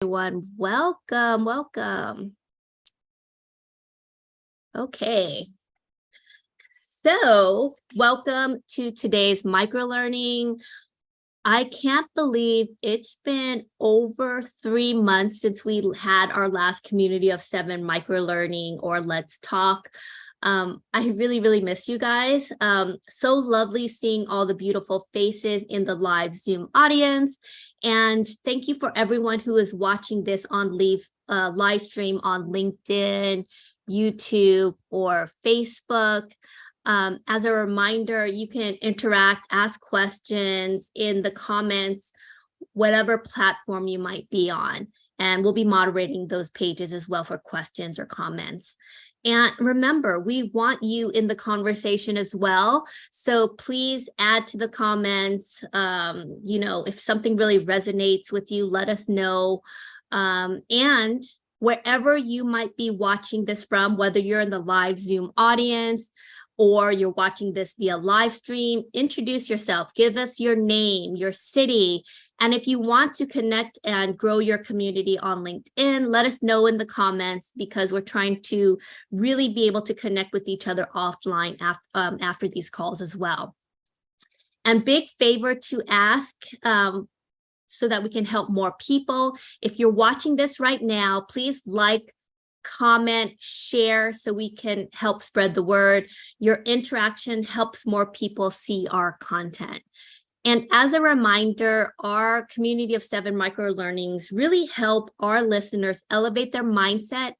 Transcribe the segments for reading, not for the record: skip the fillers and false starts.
Everyone, welcome. Okay, so welcome to today's microlearning. I can't believe it's been over 3 months since we had our last community of 7 microlearning or Let's Talk. I really miss you guys. So lovely seeing all the beautiful faces in the live Zoom audience. And thank you for everyone who is watching this on live stream on LinkedIn, YouTube, or Facebook. As a reminder, you can interact, ask questions in the comments, whatever platform you might be on. And we'll be moderating those pages as well for questions or comments. And remember, we want you in the conversation as well. So please add to the comments. If something really resonates with you, let us know. And wherever you might be watching this from, whether you're in the live Zoom audience or you're watching this via live stream, introduce yourself, give us your name, your city. And if you want to connect and grow your community on LinkedIn, let us know in the comments, because we're trying to really be able to connect with each other offline after these calls as well. And big favor to ask, so that we can help more people. If you're watching this right now, please like, comment, share, so we can help spread the word. Your interaction helps more people see our content. And as a reminder, our community of 7 microlearnings really help our listeners elevate their mindset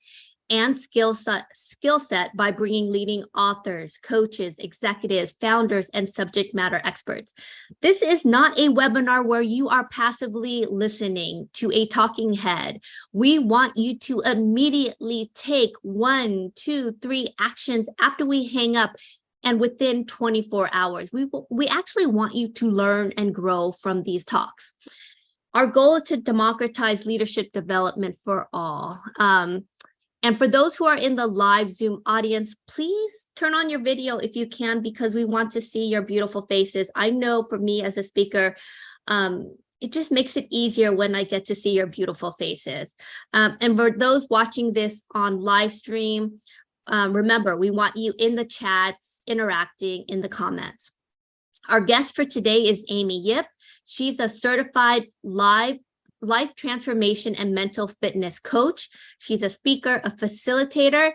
and skill set by bringing leading authors, coaches, executives, founders, and subject matter experts. This is not a webinar where you are passively listening to a talking head. We want you to immediately take 1, 2, 3 actions after we hang up, and within 24 hours. We actually want you to learn and grow from these talks. Our goal is to democratize leadership development for all. And for those who are in the live Zoom audience, please turn on your video if you can, because we want to see your beautiful faces. I know for me as a speaker, it just makes it easier when I get to see your beautiful faces. And for those watching this on live stream, remember, we want you in the chats, interacting in the comments. Our guest for today is Amy Yip. She's a certified life transformation and mental fitness coach. She's a speaker, a facilitator,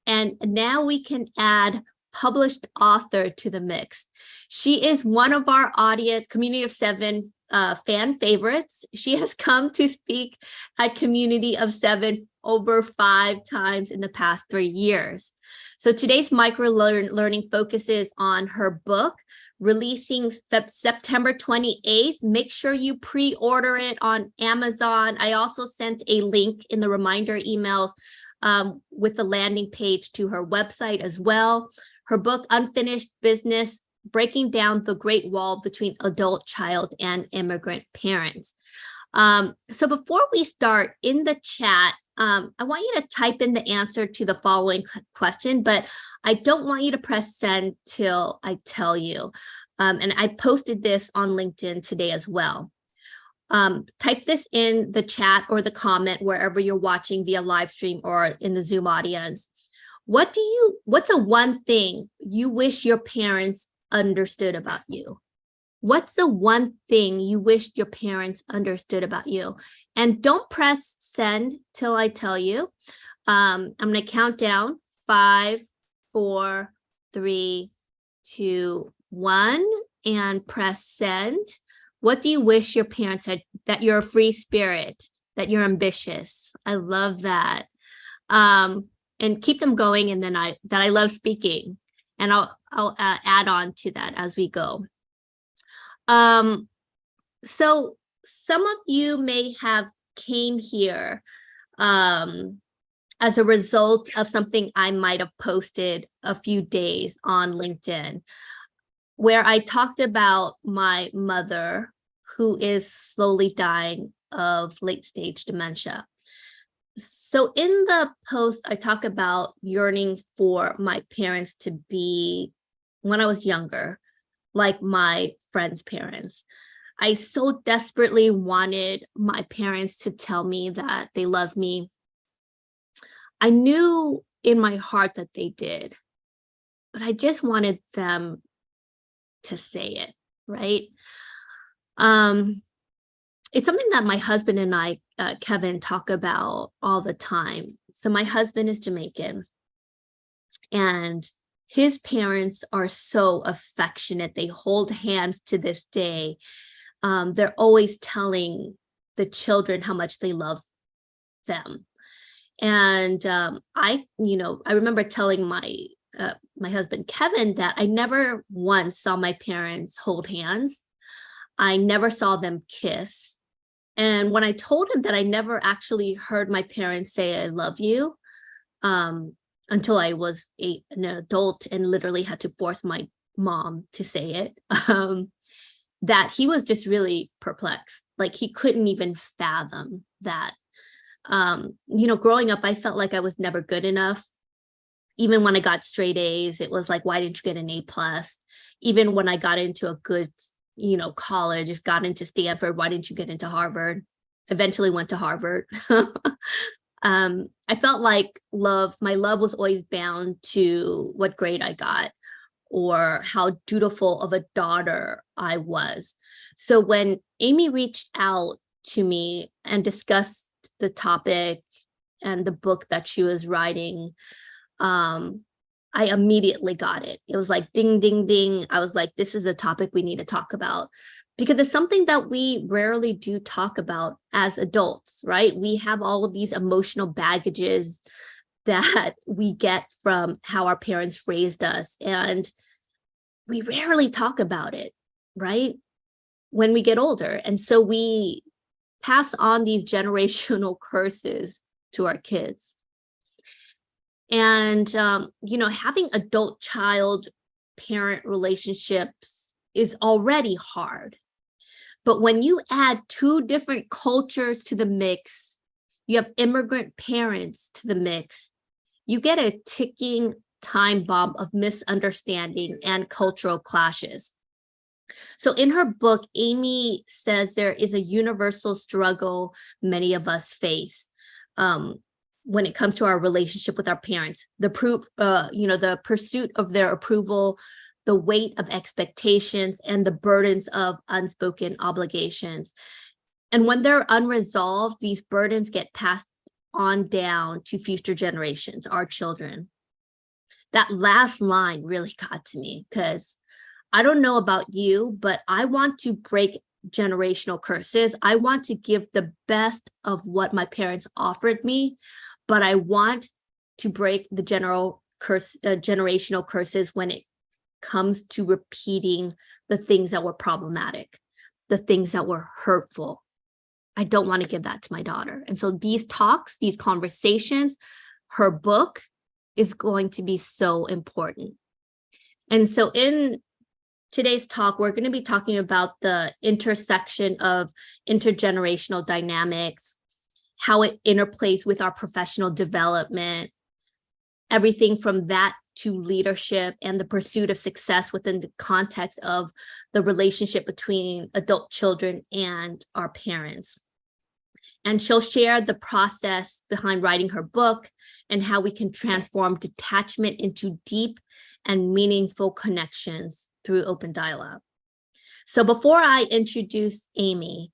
and now we can add published author to the mix. She is one of our audience, community of 7 fan favorites. She has come to speak at community of 7 over 5 times in the past 3 years. So today's microlearning focuses on her book, releasing September 28th. Make sure you pre-order it on Amazon. I also sent a link in the reminder emails with the landing page to her website as well. Her book, Unfinished Business, Breaking Down the Great Wall Between Adult, Child, and Immigrant Parents. So before we start, in the chat, I want you to type in the answer to the following question, but I don't want you to press send till I tell you. And I posted this on LinkedIn today as well. Type this in the chat or the comment wherever you're watching via live stream or in the Zoom audience. What's a one thing you wish your parents understood about you? What's the one thing you wished your parents understood about you? And don't press send till I tell you. I'm going to count down 5, 4, 3, 2, 1, and press send. What do you wish your parents had? That you're a free spirit, that you're ambitious. I love that. And keep them going. And then that I love speaking. And I'll add on to that as we go. So some of you may have came here as a result of something I might have posted a few days on LinkedIn, where I talked about my mother, who is slowly dying of late-stage dementia. So in the post, I talk about yearning for my parents to be, when I was younger, like my friends' parents. I so desperately wanted my parents to tell me that they love me. I knew in my heart that they did, but I just wanted them to say it, right? It's something that my husband and I, Kevin, talk about all the time. So my husband is Jamaican, and his parents are so affectionate. They hold hands to this day. They're always telling the children how much they love them. And I remember telling my husband, Kevin, that I never once saw my parents hold hands. I never saw them kiss. And when I told him that I never actually heard my parents say, I love you, until I was an adult and literally had to force my mom to say it, that he was just really perplexed. Like he couldn't even fathom that. Growing up, I felt like I was never good enough. Even when I got straight A's, it was like, why didn't you get an A+? Even when I got into a good, college, got into Stanford, why didn't you get into Harvard? Eventually went to Harvard. I felt like my love was always bound to what grade I got or how dutiful of a daughter I was. So when Amy reached out to me and discussed the topic and the book that she was writing, I immediately got it. It was like ding, ding, ding. I was like, this is a topic we need to talk about, because it's something that we rarely do talk about as adults, right? We have all of these emotional baggages that we get from how our parents raised us, and we rarely talk about it, right? When we get older. And so we pass on these generational curses to our kids. And, having adult child parent relationships is already hard. But when you add two different cultures to the mix, you have immigrant parents to the mix, you get a ticking time bomb of misunderstanding and cultural clashes. So in her book, Amy says there is a universal struggle many of us face when it comes to our relationship with our parents, the pursuit of their approval, the weight of expectations, and the burdens of unspoken obligations. And when they're unresolved, these burdens get passed on down to future generations, our children. That last line really got to me, because I don't know about you, but I want to break generational curses. I want to give the best of what my parents offered me, but I want to break the generational curses when it comes to repeating the things that were problematic, the things that were hurtful. I don't want to give that to my daughter. And so these talks, these conversations, her book is going to be so important. And so in today's talk, we're going to be talking about the intersection of intergenerational dynamics, how it interplays with our professional development, everything from that to leadership and the pursuit of success within the context of the relationship between adult children and our parents. And she'll share the process behind writing her book and how we can transform detachment into deep and meaningful connections through open dialogue. So before I introduce Amy,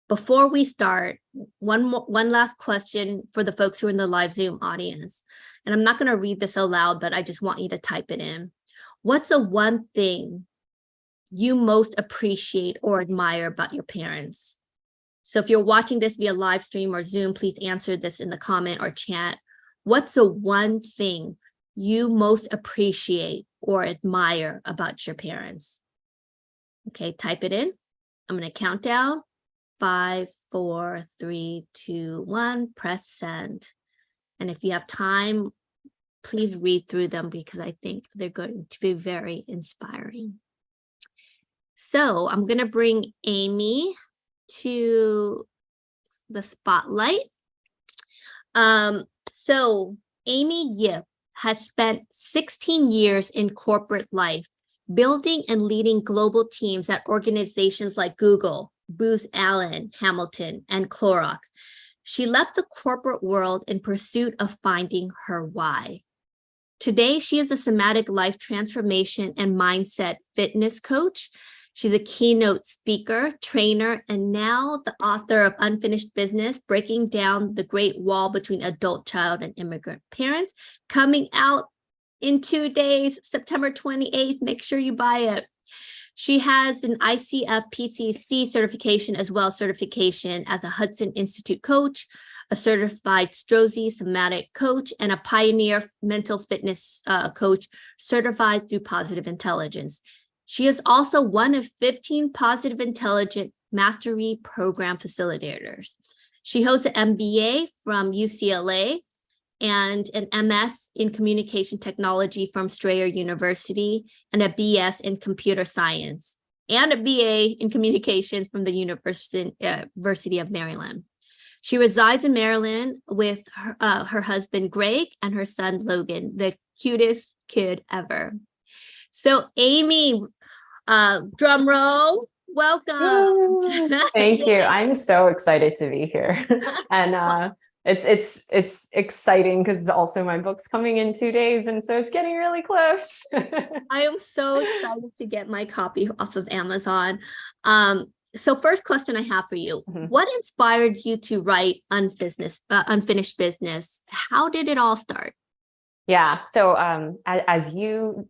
before we start, one last question for the folks who are in the live Zoom audience. And I'm not going to read this aloud, but I just want you to type it in. What's the one thing you most appreciate or admire about your parents? So if you're watching this via live stream or Zoom, please answer this in the comment or chat. What's the one thing you most appreciate or admire about your parents? Okay, type it in. I'm going to count down. 5, 4, 3, 2, 1, press send. And if you have time, please read through them, because I think they're going to be very inspiring. So I'm going to bring Amy to the spotlight. So Amy Yip has spent 16 years in corporate life, building and leading global teams at organizations like Google, Booz Allen, Hamilton, and Clorox. She left the corporate world in pursuit of finding her why. Today, she is a somatic life transformation and mindset fitness coach. She's a keynote speaker, trainer, and now the author of Unfinished Business, Breaking Down the Great Wall Between Adult Child and Immigrant Parents, coming out in 2 days, September 28th. Make sure you buy it. She has an ICF PCC certification as well as certification as a Hudson Institute coach, a certified Strozzi somatic coach, and a pioneer mental fitness coach certified through Positive Intelligence. She is also one of 15 Positive Intelligence Mastery Program facilitators. She holds an MBA from UCLA and an MS in Communication Technology from Strayer University, and a BS in Computer Science, and a BA in Communications from the University of Maryland. She resides in Maryland with her husband, Greg, and her son, Logan, the cutest kid ever. So, Amy, drum roll, welcome. Thank you. I'm so excited to be here. And it's exciting because also my book's coming in 2 days, and so it's getting really close. I am so excited to get my copy off of Amazon. So first question I have for you, what inspired you to write Unfinished Business? How did it all start? Yeah. So as you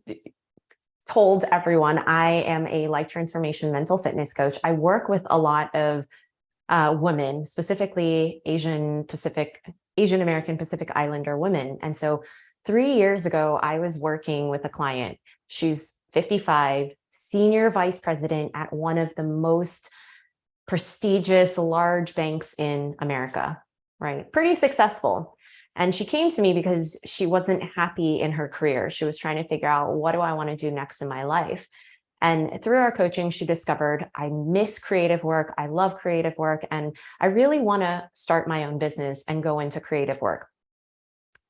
told everyone, I am a life transformation mental fitness coach. I work with a lot of women, specifically Asian American Pacific Islander women. And so 3 years ago, I was working with a client. She's 55, senior vice president at one of the most prestigious large banks in America, right? Pretty successful. And she came to me because she wasn't happy in her career. She was trying to figure out, what do I want to do next in my life? And through our coaching, she discovered, I miss creative work. I love creative work. And I really want to start my own business and go into creative work.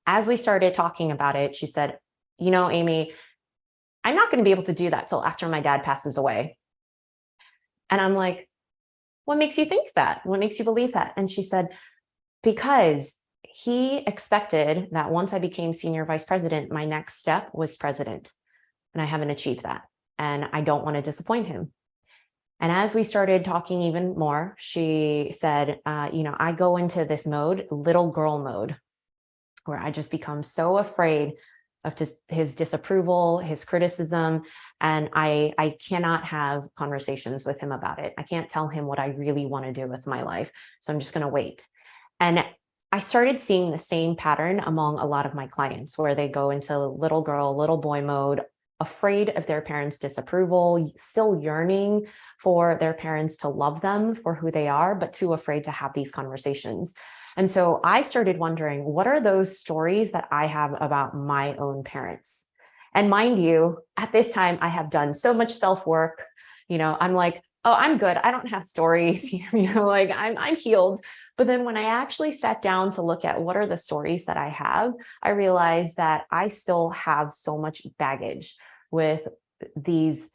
As we started talking about it, she said, you know, Amy, I'm not going to be able to do that till after my dad passes away. And I'm like, what makes you think that? What makes you believe that? And she said, because he expected that once I became senior vice president, my next step was president. And I haven't achieved that. And I don't want to disappoint him. And as we started talking even more, she said, I go into this mode, little girl mode, where I just become so afraid of his disapproval, his criticism, and I cannot have conversations with him about it. I can't tell him what I really want to do with my life. So I'm just going to wait. And I started seeing the same pattern among a lot of my clients, where they go into little girl, little boy mode, afraid of their parents' disapproval, still yearning for their parents to love them for who they are, but too afraid to have these conversations. And so I started wondering, what are those stories that I have about my own parents? And mind you, at this time, I have done so much self-work. I'm like, oh, I'm good. I don't have stories, like I'm healed. But then when I actually sat down to look at what are the stories that I have, I realized that I still have so much baggage with these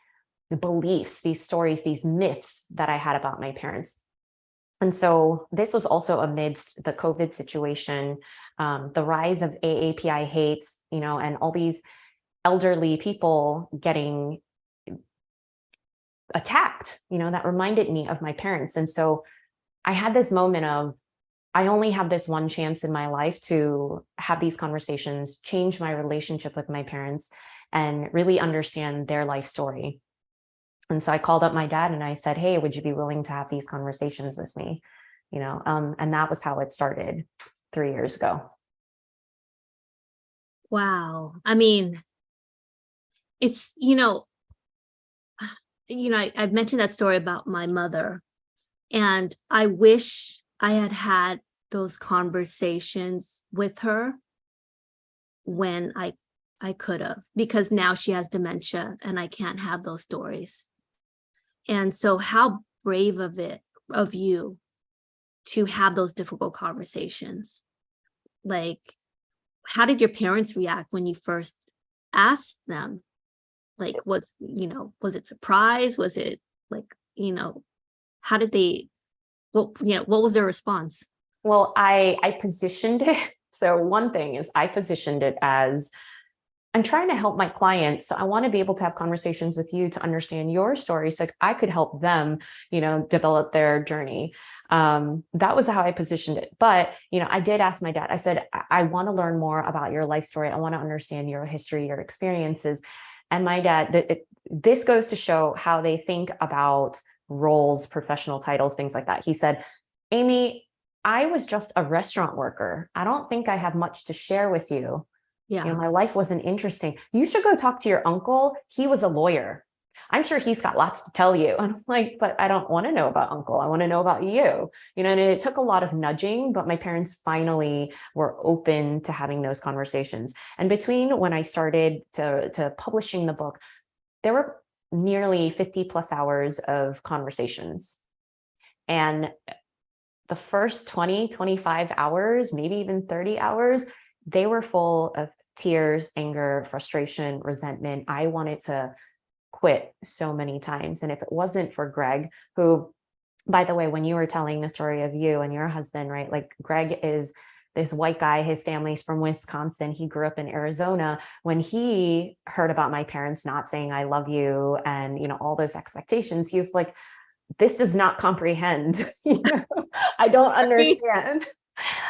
beliefs, these stories, these myths that I had about my parents. And so this was also amidst the COVID situation, the rise of AAPI hates, and all these elderly people getting attacked, that reminded me of my parents. And so I had this moment of, I only have this one chance in my life to have these conversations, change my relationship with my parents, and really understand their life story. And so I called up my dad and I said, hey, would you be willing to have these conversations with me? And that was how it started 3 years ago. Wow. I mean, it's, I've mentioned that story about my mother, and I wish I had had those conversations with her when I could have, because now she has dementia and I can't have those stories. And so how brave of you to have those difficult conversations. Like, how did your parents react when you first asked them? Like, was it surprise? Was it like, how did they, what was their response? Well, I positioned it. So one thing is I positioned it as I'm trying to help my clients. So I want to be able to have conversations with you to understand your story so I could help them, develop their journey. That was how I positioned it. But, I did ask my dad, I said, I want to learn more about your life story. I want to understand your history, your experiences. And my dad, this goes to show how they think about roles, professional titles, things like that. He said, Amy, I was just a restaurant worker. I don't think I have much to share with you. Yeah. My life wasn't interesting. You should go talk to your uncle. He was a lawyer. I'm sure he's got lots to tell you. And I'm like, but I don't want to know about uncle. I want to know about you. And it took a lot of nudging, but my parents finally were open to having those conversations. And between when I started to publishing the book, there were nearly 50 plus hours of conversations. And the first 20, 25 hours, maybe even 30 hours, they were full of tears, anger, frustration, resentment. I wanted to quit so many times. And if it wasn't for Greg, who, by the way, when you were telling the story of you and your husband, right? Like Greg is this white guy, his family's from Wisconsin. He grew up in Arizona. When he heard about my parents not saying, I love you, and, all those expectations, he was like, this does not comprehend. I don't understand.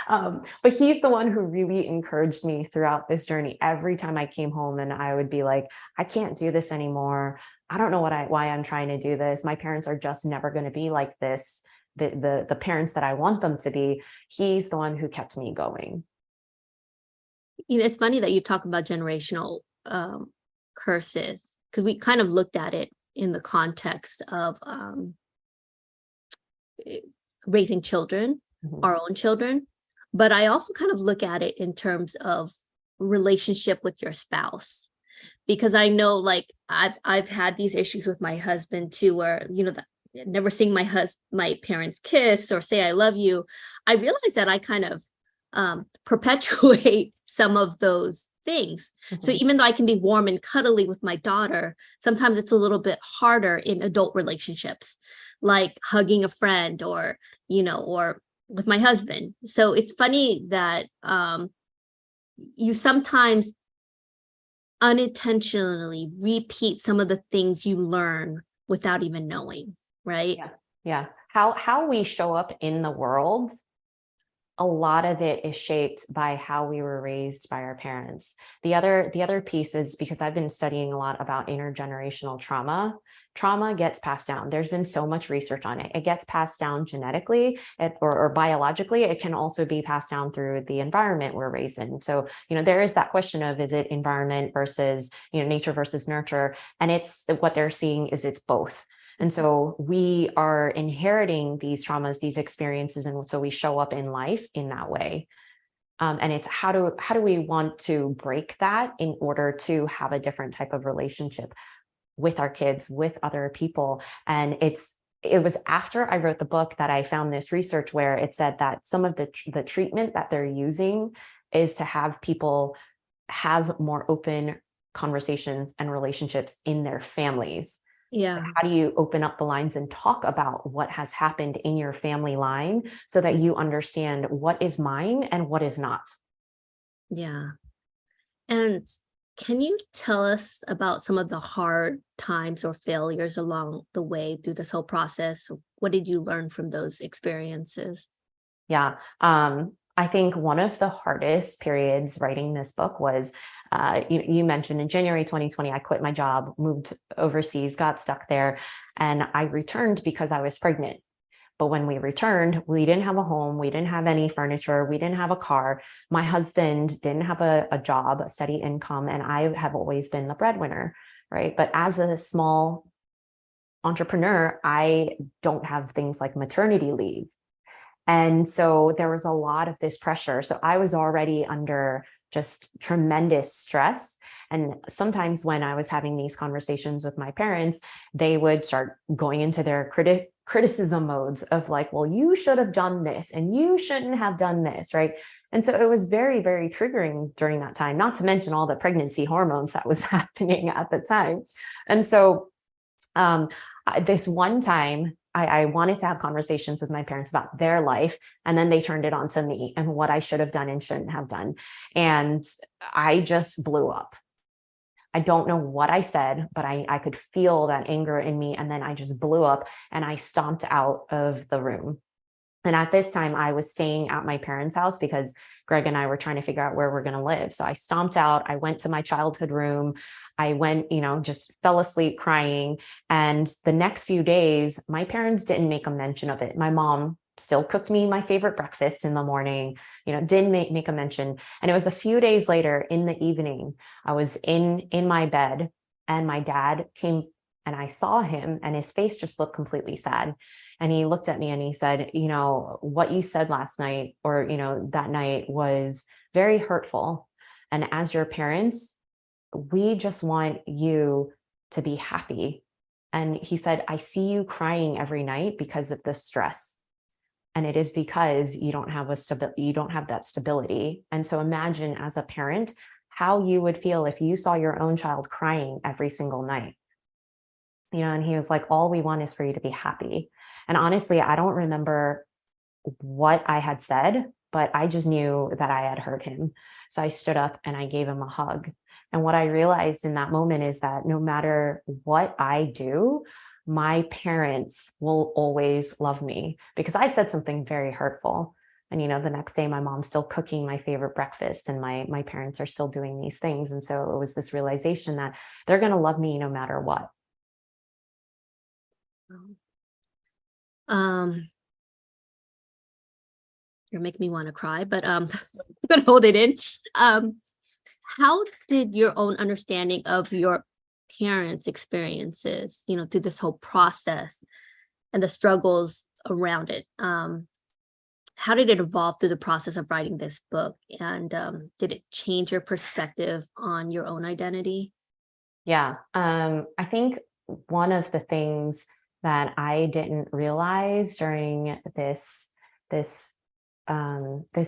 But he's the one who really encouraged me throughout this journey. Every time I came home and I would be like, I can't do this anymore. I don't know why I'm trying to do this. My parents are just never going to be like this. The parents that I want them to be. He's the one who kept me going. It's funny that you talk about generational curses, because we kind of looked at it in the context of raising children, our own children. But I also kind of look at it in terms of relationship with your spouse, because I know, like, I've had these issues with my husband too, where, never seeing my parents kiss or say I love you. I realize that I kind of perpetuate some of those things. So even though I can be warm and cuddly with my daughter, sometimes it's a little bit harder in adult relationships, like hugging a friend or with my husband. So it's funny that you sometimes unintentionally repeat some of the things you learn without even knowing, right? Yeah. How we show up in the world, a lot of it is shaped by how we were raised by our parents. The other piece is because I've been studying a lot about intergenerational trauma. Trauma gets passed down. There's been so much research on it. It gets passed down genetically or biologically. It can also be passed down through the environment we're raised in. So, there is that question of, is it environment versus, nature versus nurture? And it's what they're seeing is it's both. And so we are inheriting these traumas, these experiences, and so we show up in life in that way. And it's how do we want to break that in order to have a different type of relationship with our kids, with other people. And it was after I wrote the book that I found this research where it said that some of the treatment that they're using is to have people have more open conversations and relationships in their families. Yeah. How do you open up the lines and talk about what has happened in your family line so that you understand what is mine and what is not? Yeah. And can you tell us about some of the hard times or failures along the way through this whole process? What did you learn from those experiences? Yeah. I think one of the hardest periods writing this book was, you mentioned in January 2020, I quit my job, moved overseas, got stuck there, and I returned because I was pregnant. But when we returned, we didn't have a home, we didn't have any furniture, we didn't have a car. My husband didn't have a job, a steady income, and I have always been the breadwinner, right? But as a small entrepreneur, I don't have things like maternity leave. And so there was a lot of this pressure. So I was already under just tremendous stress. And sometimes when I was having these conversations with my parents, they would start going into their criticism modes of like, well, you should have done this and you shouldn't have done this, right? And so it was very, very triggering during that time, not to mention all the pregnancy hormones that was happening at the time. And so this one time, I wanted to have conversations with my parents about their life, and then they turned it on to me and what I should have done and shouldn't have done. And I just blew up. I don't know what I said, but I could feel that anger in me. And then I just blew up and I stomped out of the room. And at this time, I was staying at my parents' house because Greg and I were trying to figure out where we're going to live. So I stomped out. I went to my childhood room. I went, just fell asleep crying. And the next few days, my parents didn't make a mention of it. My mom still cooked me my favorite breakfast in the morning, didn't make a mention. And it was a few days later in the evening, I was in my bed and my dad came and I saw him and his face just looked completely sad. And he looked at me and he said, what you said last night or, that night was very hurtful. And as your parents, we just want you to be happy. And he said, I see you crying every night because of the stress. And it is because you don't have that stability. And so imagine as a parent, how you would feel if you saw your own child crying every single night. And he was like, all we want is for you to be happy. And honestly, I don't remember what I had said, but I just knew that I had hurt him. So I stood up and I gave him a hug. And what I realized in that moment is that no matter what I do, my parents will always love me because I said something very hurtful. And, the next day my mom's still cooking my favorite breakfast and my parents are still doing these things. And so it was this realization that they're going to love me no matter what. You're making me want to cry, but I'm gonna hold it in. How did your own understanding of your parents' experiences, through this whole process and the struggles around it, how did it evolve through the process of writing this book? And did it change your perspective on your own identity? Yeah, I think one of the things that I didn't realize during this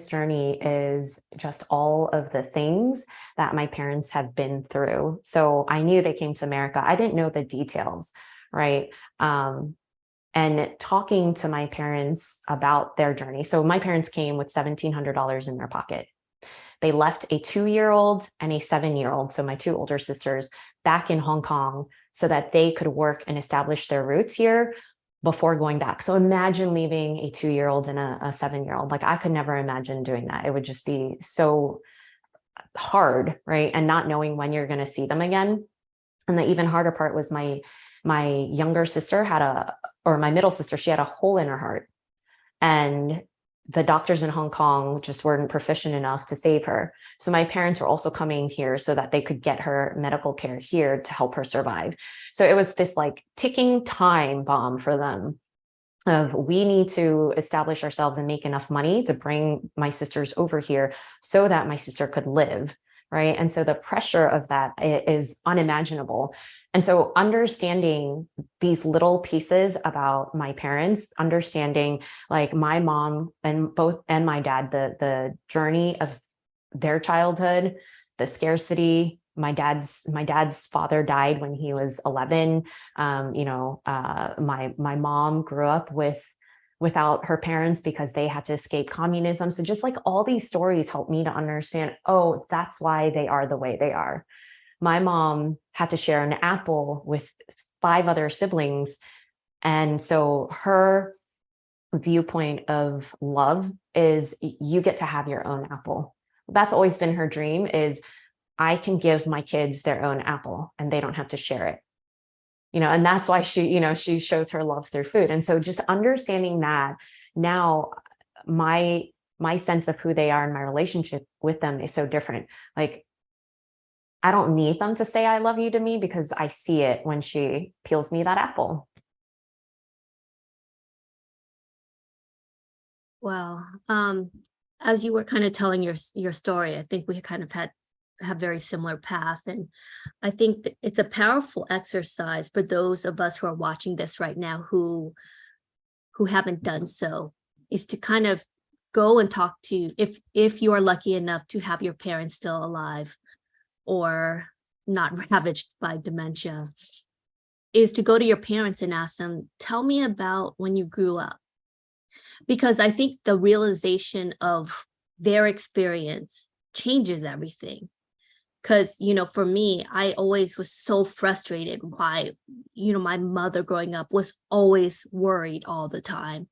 journey is just all of the things that my parents have been through. So I knew they came to America. I didn't know the details, right? And talking to my parents about their journey. So my parents came with $1,700 in their pocket. They left a 2-year-old and a 7-year-old, so my 2 older sisters, back in Hong Kong so that they could work and establish their roots here before going back. So imagine leaving a 2-year-old and a 7-year-old. Like I could never imagine doing that. It would just be so hard, right? And not knowing when you're going to see them again. And the even harder part was my younger sister my middle sister, she had a hole in her heart. And the doctors in Hong Kong just weren't proficient enough to save her. So my parents were also coming here so that they could get her medical care here to help her survive. So it was this like ticking time bomb for them of we need to establish ourselves and make enough money to bring my sisters over here so that my sister could live. Right. And so the pressure of that is unimaginable. And so understanding these little pieces about my parents, understanding like my mom and my dad, the journey of their childhood, the scarcity. My dad's father died when he was 11. My mom grew up without her parents because they had to escape communism. So just like all these stories help me to understand, oh, that's why they are the way they are. My mom had to share an apple with 5 other siblings. And so her viewpoint of love is you get to have your own apple. That's always been her dream is I can give my kids their own apple and they don't have to share it. And that's why she shows her love through food. And so just understanding that now my sense of who they are and my relationship with them is so different. Like, I don't need them to say I love you to me because I see it when she peels me that apple. Well, as you were kind of telling your story, I think we kind of have very similar path. And I think that it's a powerful exercise for those of us who are watching this right now who haven't done so, is to kind of go and talk to, if you are lucky enough to have your parents still alive or not ravaged by dementia, is to go to your parents and ask them, tell me about when you grew up. Because I think the realization of their experience changes everything. Because, for me, I always was so frustrated why, my mother growing up was always worried all the time.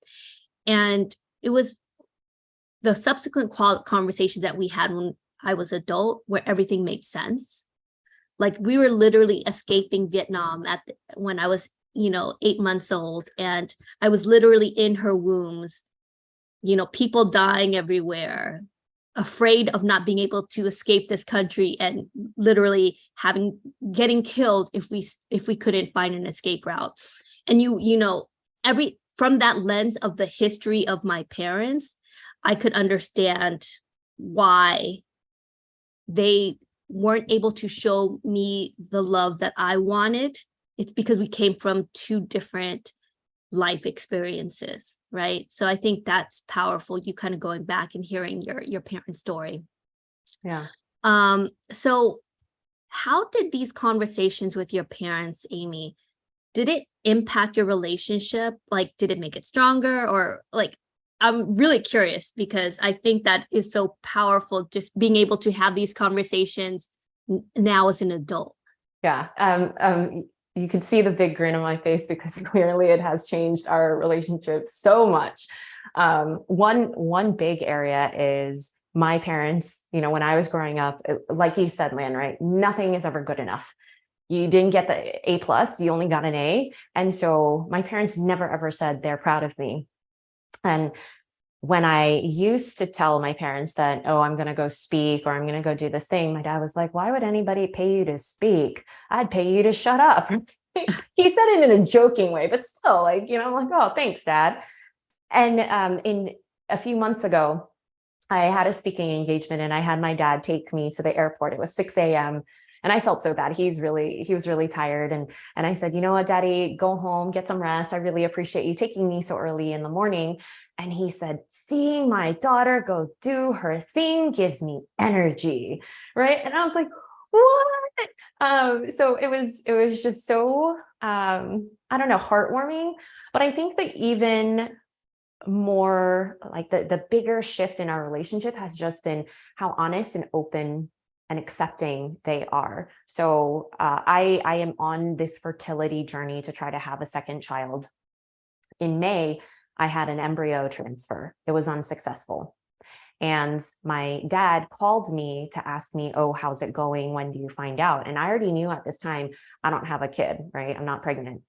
And it was the subsequent conversations that we had when I was adult where everything made sense. Like we were literally escaping Vietnam when I was, 8 months old, and I was literally in her wombs, people dying everywhere, afraid of not being able to escape this country and literally getting killed if we couldn't find an escape route. And from that lens of the history of my parents, I could understand why they weren't able to show me the love that I wanted. It's because we came from two different life experiences, right? So I think that's powerful. You kind of going back and hearing your parents' story. Yeah. So how did these conversations with your parents, Amy, did it impact your relationship? Like, did it make it stronger? Or like, I'm really curious because I think that is so powerful, just being able to have these conversations now as an adult. Yeah. You could see the big grin on my face because clearly it has changed our relationship so much. One big area is my parents, when I was growing up, like you said, Lan, right? Nothing is ever good enough. You didn't get the A+, you only got an A. And so my parents never, ever said they're proud of me. And when I used to tell my parents that, oh, I'm going to go speak or I'm going to go do this thing, my dad was like, why would anybody pay you to speak? I'd pay you to shut up. He said it in a joking way, but still, I'm like, oh, thanks, Dad. And in a few months ago, I had a speaking engagement and I had my dad take me to the airport. It was 6 a.m. And I felt so bad. He was really tired. And I said, you know what, Daddy, go home, get some rest. I really appreciate you taking me so early in the morning. And he said, seeing my daughter go do her thing gives me energy. Right. And I was like, what? So it was just so, I don't know, heartwarming. But I think that even more like the bigger shift in our relationship has just been how honest and open and accepting they are. So I am on this fertility journey to try to have a second child. In May, I had an embryo transfer. It was unsuccessful. And my dad called me to ask me, oh, how's it going? When do you find out? And I already knew at this time, I don't have a kid, right? I'm not pregnant.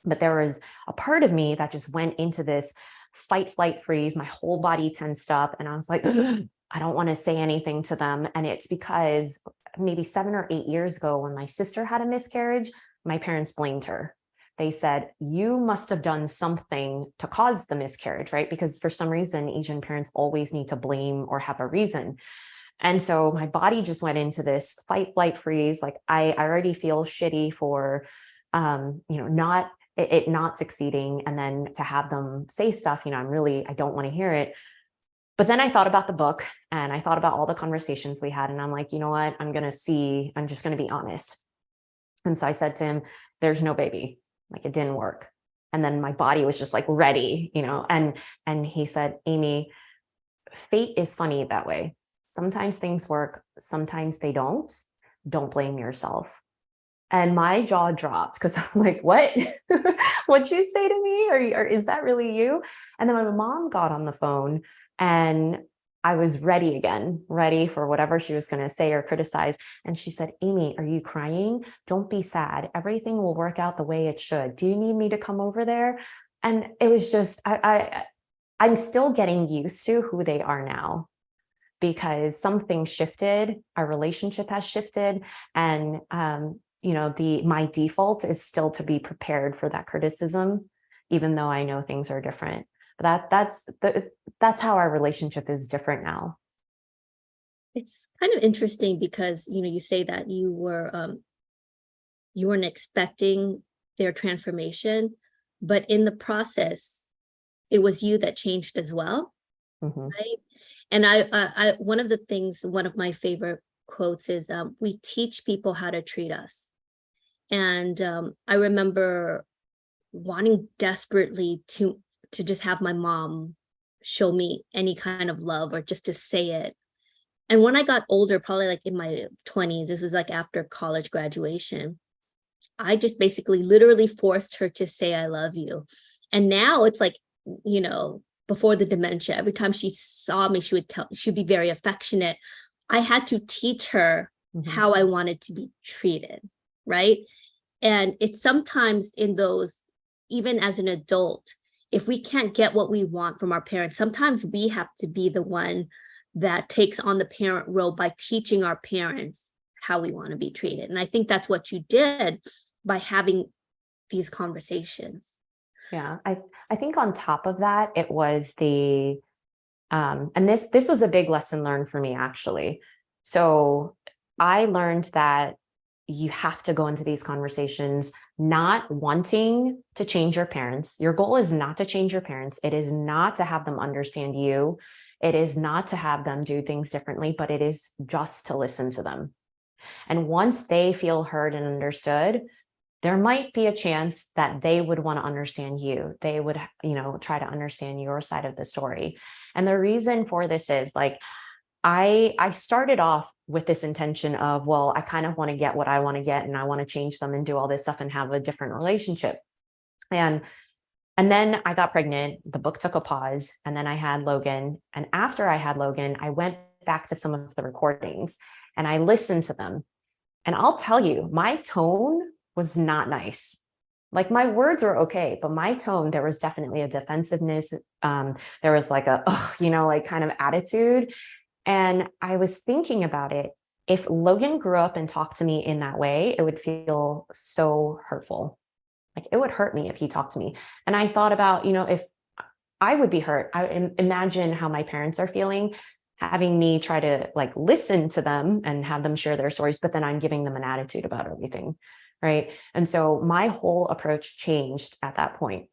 But there was a part of me that just went into this fight, flight, freeze. My whole body tensed up. And I was like, I don't want to say anything to them. And it's because maybe 7 or 8 years ago, when my sister had a miscarriage, my parents blamed her. They said, you must have done something to cause the miscarriage, right? Because for some reason, Asian parents always need to blame or have a reason. And so my body just went into this fight, flight, freeze. Like I already feel shitty for, not succeeding. And then to have them say stuff, I don't want to hear it. But then I thought about the book and I thought about all the conversations we had. And I'm like, you know what? I'm just going to be honest. And so I said to him, there's no baby. Like it didn't work. And then my body was just like ready, and he said, Amy, fate is funny that way. Sometimes things work, sometimes they don't. Don't blame yourself. And my jaw dropped because I'm like, what? What'd you say to me? Or is that really you? And then my mom got on the phone and I was ready again, ready for whatever she was going to say or criticize. And she said, Amy, are you crying? Don't be sad. Everything will work out the way it should. Do you need me to come over there? And it was just, I'm still getting used to who they are now because something shifted. Our relationship has shifted. And, my default is still to be prepared for that criticism, even though I know things are different. But that's how our relationship is different now. It's kind of interesting because, you say that you weren't expecting their transformation, but in the process, it was you that changed as well. Mm-hmm. Right. And I one of my favorite quotes is, we teach people how to treat us. And I remember wanting desperately to just have my mom show me any kind of love or just to say it. And when I got older, probably like in my 20s, this is like after college graduation, I just basically literally forced her to say, I love you. And now it's like, you know, before the dementia, every time she saw me, she'd be very affectionate. I had to teach her how I wanted to be treated, right? And it's sometimes in those, even as an adult, if we can't get what we want from our parents, sometimes we have to be the one that takes on the parent role by teaching our parents how we want to be treated. And I think that's what you did by having these conversations. Yeah, I think on top of that, it was the and this was a big lesson learned for me, actually. So I learned that you have to go into these conversations not wanting to change your parents. Your goal is not to change your parents. It is not to have them understand you. It is not to have them do things differently, but it is just to listen to them. And once they feel heard and understood, there might be a chance that they would want to understand you. They would, try to understand your side of the story. And the reason for this is like, I started off with this intention of, well, I kind of want to get what I want to get and I want to change them and do all this stuff and have a different relationship. And then I got pregnant, the book took a pause, and then I had Logan. And after I had Logan, I went back to some of the recordings and I listened to them. And I'll tell you, my tone was not nice. Like my words were okay, but my tone, there was definitely a defensiveness. There was like a, like kind of attitude. And I was thinking about it. If Logan grew up and talked to me in that way, it would feel so hurtful. Like it would hurt me if he talked to me. And I thought about, if I would be hurt, I imagine how my parents are feeling, having me try to like listen to them and have them share their stories, but then I'm giving them an attitude about everything. Right. And so my whole approach changed at that point.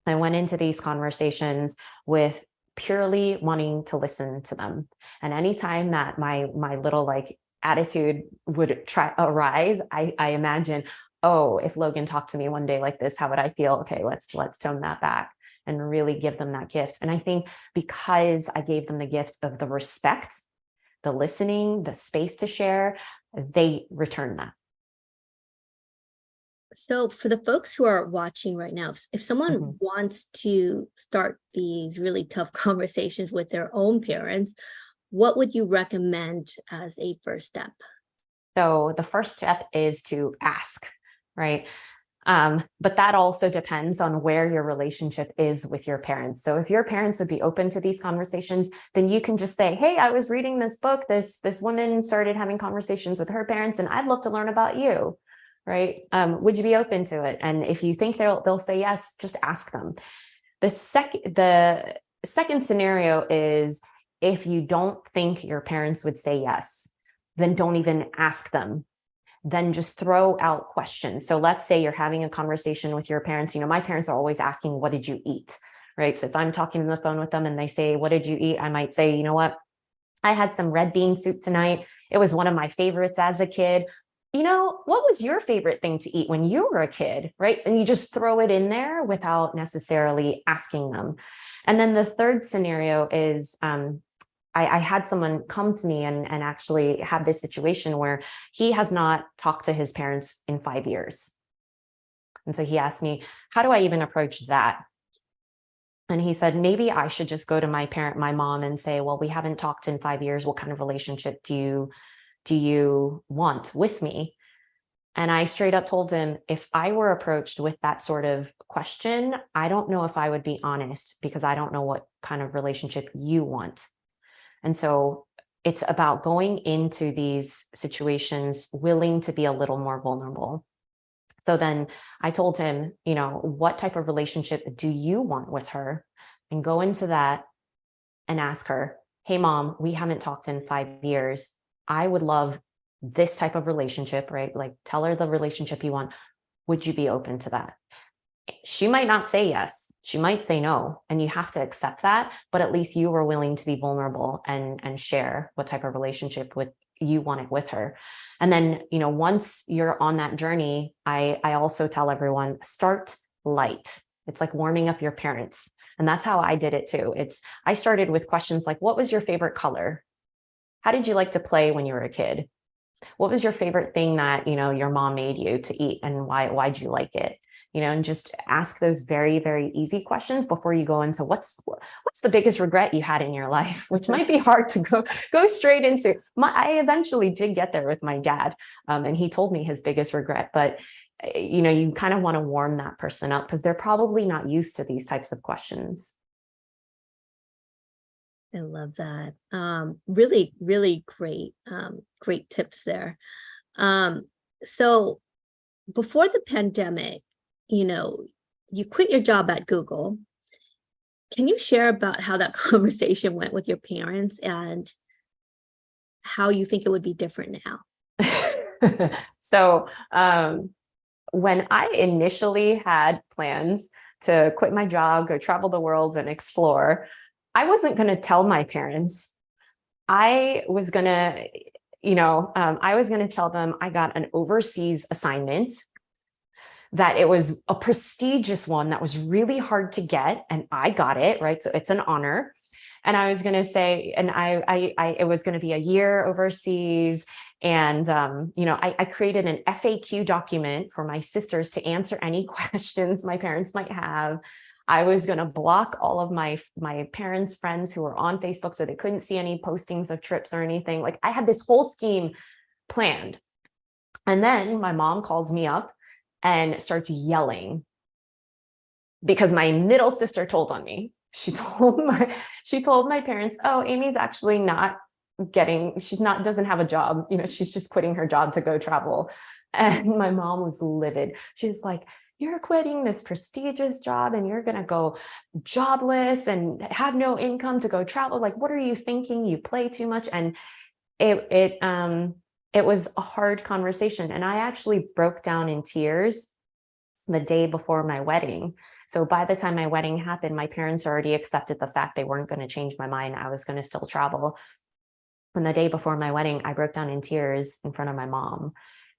I went into these conversations with purely wanting to listen to them. And anytime that my little like attitude would arise, I imagine, oh, if Logan talked to me one day like this, how would I feel? Okay, let's tone that back and really give them that gift. And I think because I gave them the gift of the respect, the listening, the space to share, they return that. So for the folks who are watching right now, if someone wants to start these really tough conversations with their own parents, what would you recommend as a first step? So the first step is to ask, right? But that also depends on where your relationship is with your parents. So if your parents would be open to these conversations, then you can just say, hey, I was reading this book. This woman started having conversations with her parents, and I'd love to learn about you. Right? Would you be open to it? And if you think they'll say yes, just ask them. The second scenario is if you don't think your parents would say yes, then don't even ask them. Then just throw out questions. So let's say you're having a conversation with your parents. My parents are always asking, what did you eat? Right? So if I'm talking on the phone with them and they say, what did you eat? I might say, you know what? I had some red bean soup tonight. It was one of my favorites as a kid. What was your favorite thing to eat when you were a kid, right? And you just throw it in there without necessarily asking them. And then the third scenario is I had someone come to me and actually have this situation where he has not talked to his parents in 5 years. And so he asked me, how do I even approach that? And he said, maybe I should just go to my mom, and say, well, we haven't talked in 5 years. What kind of relationship do you want with me? And I straight up told him, if I were approached with that sort of question, I don't know if I would be honest, because I don't know what kind of relationship you want. And so it's about going into these situations willing to be a little more vulnerable. So then I told him, what type of relationship do you want with her? And go into that and ask her, hey, mom, we haven't talked in 5 years. I would love this type of relationship, right? Like tell her the relationship you want. Would you be open to that? She might not say yes, she might say no, and you have to accept that, but at least you were willing to be vulnerable and share what type of relationship with you wanted with her. And then, once you're on that journey, I also tell everyone, start light. It's like warming up your parents. And that's how I did it too. I started with questions like, what was your favorite color? How did you like to play when you were a kid? What was your favorite thing that, your mom made you to eat, and why'd you like it? And just ask those very, very easy questions before you go into what's the biggest regret you had in your life, which might be hard to go straight into. I eventually did get there with my dad, and he told me his biggest regret, but you kind of want to warm that person up because they're probably not used to these types of questions. I love that. Really, really great tips there. So before the pandemic, you quit your job at Google. Can you share about how that conversation went with your parents and how you think it would be different now? So, when I initially had plans to quit my job, go travel the world and explore, I wasn't going to tell my parents. I was going to, I was going to tell them I got an overseas assignment, that it was a prestigious one that was really hard to get, and I got it, right? So it's an honor. And I was going to say, and it was going to be a year overseas. And, I created an FAQ document for my sisters to answer any questions my parents might have. I was going to block all of my parents' friends who were on Facebook so they couldn't see any postings of trips or anything. Like, I had this whole scheme planned. And then my mom calls me up and starts yelling because my middle sister told on me. She told my parents, oh, Amy's actually doesn't have a job. She's just quitting her job to go travel. And my mom was livid. She was like, you're quitting this prestigious job and you're going to go jobless and have no income to go travel. Like, what are you thinking? You play too much. And it was a hard conversation. And I actually broke down in tears the day before my wedding. So by the time my wedding happened, my parents already accepted the fact they weren't going to change my mind. I was going to still travel. And the day before my wedding, I broke down in tears in front of my mom.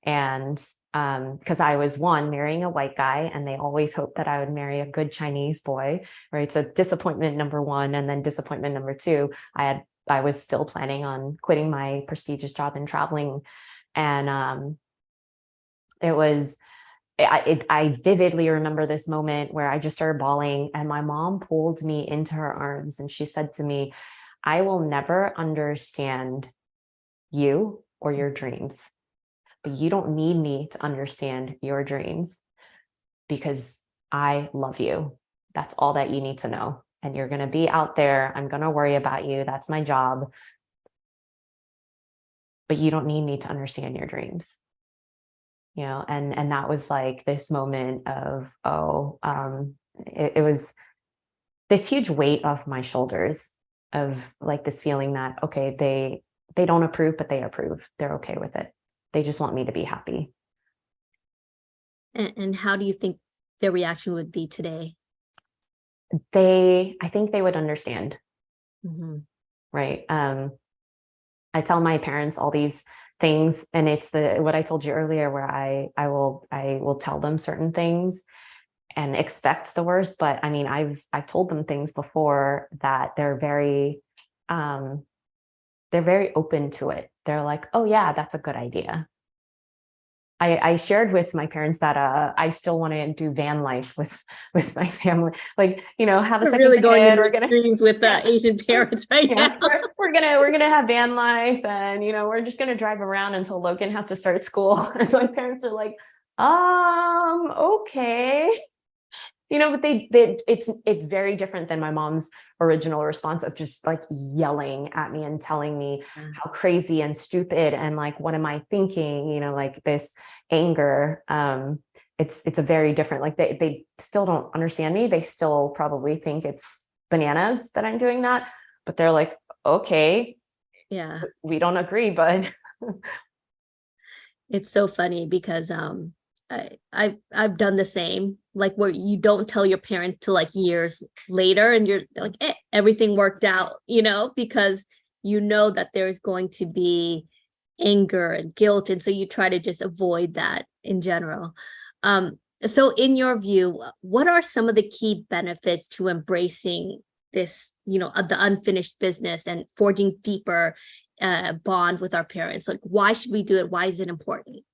And because I was marrying a white guy, and they always hoped that I would marry a good Chinese boy, right? So disappointment number one, and then disappointment number two, I was still planning on quitting my prestigious job and traveling. And I vividly remember this moment where I just started bawling, and my mom pulled me into her arms and she said to me, I will never understand you or your dreams, but you don't need me to understand your dreams because I love you. That's all that you need to know. And you're going to be out there. I'm going to worry about you. That's my job. But you don't need me to understand your dreams. And that was like this moment of, it was this huge weight off my shoulders of like this feeling that, okay, they don't approve, but they approve. They're okay with it. They just want me to be happy. And how do you think their reaction would be today? I think they would understand. Mm-hmm. Right. I tell my parents all these things, and it's what I told you earlier, where I will tell them certain things and expect the worst. But I mean, I've told them things before that they're very open to it. They're like, oh yeah, that's a good idea. I shared with my parents that I still want to do van life with my family, like, have a second really going kid. into We're gonna dreams with Asian parents right now. We're gonna have van life, and we're just gonna drive around until Logan has to start school. And my parents are like, okay. But it's very different than my mom's original response of just like yelling at me and telling me how crazy and stupid and like, what am I thinking? Like this anger. It's a very different, like they still don't understand me. They still probably think it's bananas that I'm doing that, but they're like, okay, yeah, we don't agree, but it's so funny because I've done the same, like where you don't tell your parents till like years later, and you're like, everything worked out, because you know that there's going to be anger and guilt, and so you try to just avoid that in general. So in your view, what are some of the key benefits to embracing this, the unfinished business and forging deeper bond with our parents? Like, why should we do it? Why is it important?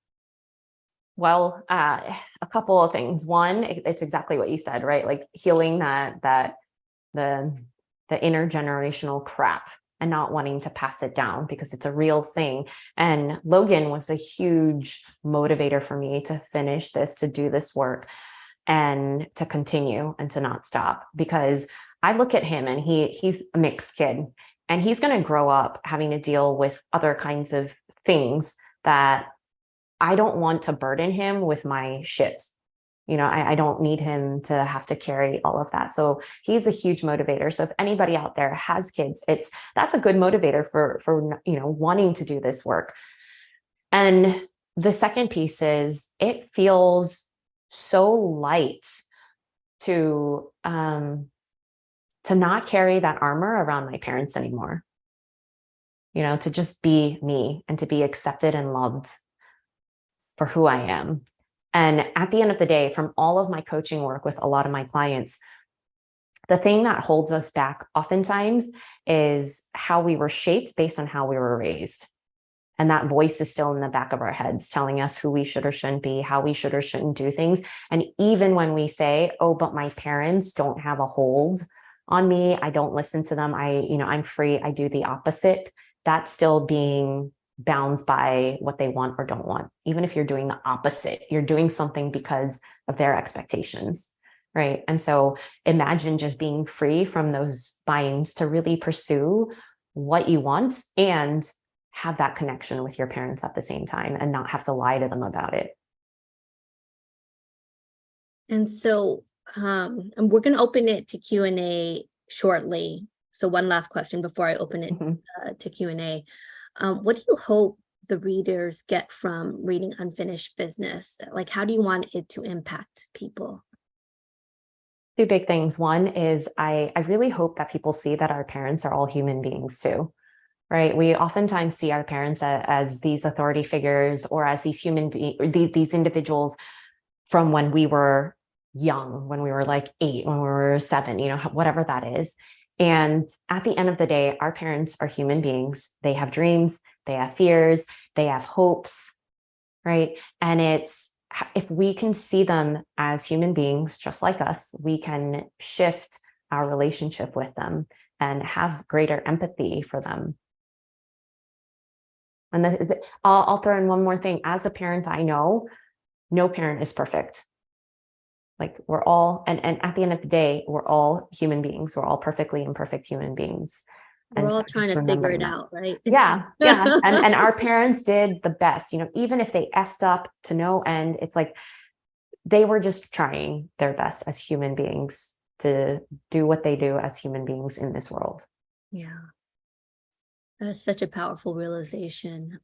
Well, a couple of things. One, it's exactly what you said, right? Like healing the intergenerational crap and not wanting to pass it down because it's a real thing. And Logan was a huge motivator for me to finish this, to do this work and to continue and to not stop, because I look at him and he's a mixed kid and he's going to grow up having to deal with other kinds of things that I don't want to burden him with my shit. I don't need him to have to carry all of that. So he's a huge motivator. So if anybody out there has kids, that's a good motivator for wanting to do this work. And the second piece is it feels so light to not carry that armor around my parents anymore. To just be me and to be accepted and loved for who I am. And at the end of the day, from all of my coaching work with a lot of my clients, the thing that holds us back oftentimes is how we were shaped based on how we were raised. And that voice is still in the back of our heads telling us who we should or shouldn't be, how we should or shouldn't do things. And even when we say, oh, but my parents don't have a hold on me, I don't listen to them, I'm free, I do the opposite, that's still being bound by what they want or don't want. Even if you're doing the opposite, you're doing something because of their expectations, right? And so imagine just being free from those binds to really pursue what you want and have that connection with your parents at the same time and not have to lie to them about it. And so and we're going to open it to Q&A shortly. So one last question before I open it to Q&A. What do you hope the readers get from reading Unfinished Business? Like, how do you want it to impact people? Two big things. One is I really hope that people see that our parents are all human beings too, right? We oftentimes see our parents as these authority figures or as these these individuals from when we were young, when we were like 8, when we were 7, whatever that is. And at the end of the day, our parents are human beings. They have dreams, they have fears, they have hopes, right? And if we can see them as human beings, just like us, we can shift our relationship with them and have greater empathy for them. And I'll throw in one more thing. As a parent, I know no parent is perfect. Like we're all, and at the end of the day, we're all human beings. We're all perfectly imperfect human beings. We're all trying to figure it out, right? Yeah. And our parents did the best, even if they effed up to no end, it's like they were just trying their best as human beings to do what they do as human beings in this world. Yeah. That is such a powerful realization.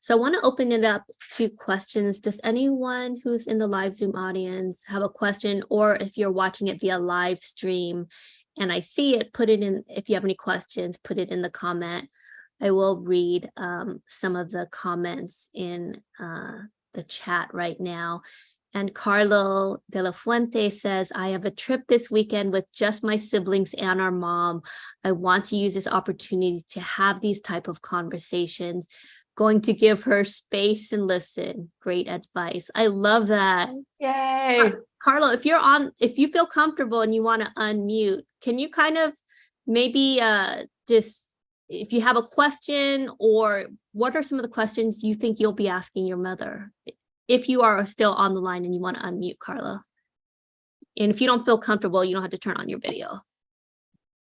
So I want to open it up to questions. Does anyone who's in the live Zoom audience have a question, or if you're watching it via live stream and I see it, put it in. If you have any questions, put it in the comment. I will read some of the comments in the chat right now. And Carlo de la Fuente says, I have a trip this weekend with just my siblings and our mom. I want to use this opportunity to have these type of conversations. Going to give her space and listen. Great advice. I love that. Yay. Carlo, if you feel comfortable and you want to unmute, can you kind of maybe just, if you have a question, or what are some of the questions you think you'll be asking your mother? If you are still on the line and you want to unmute, Carlo. And if you don't feel comfortable, you don't have to turn on your video.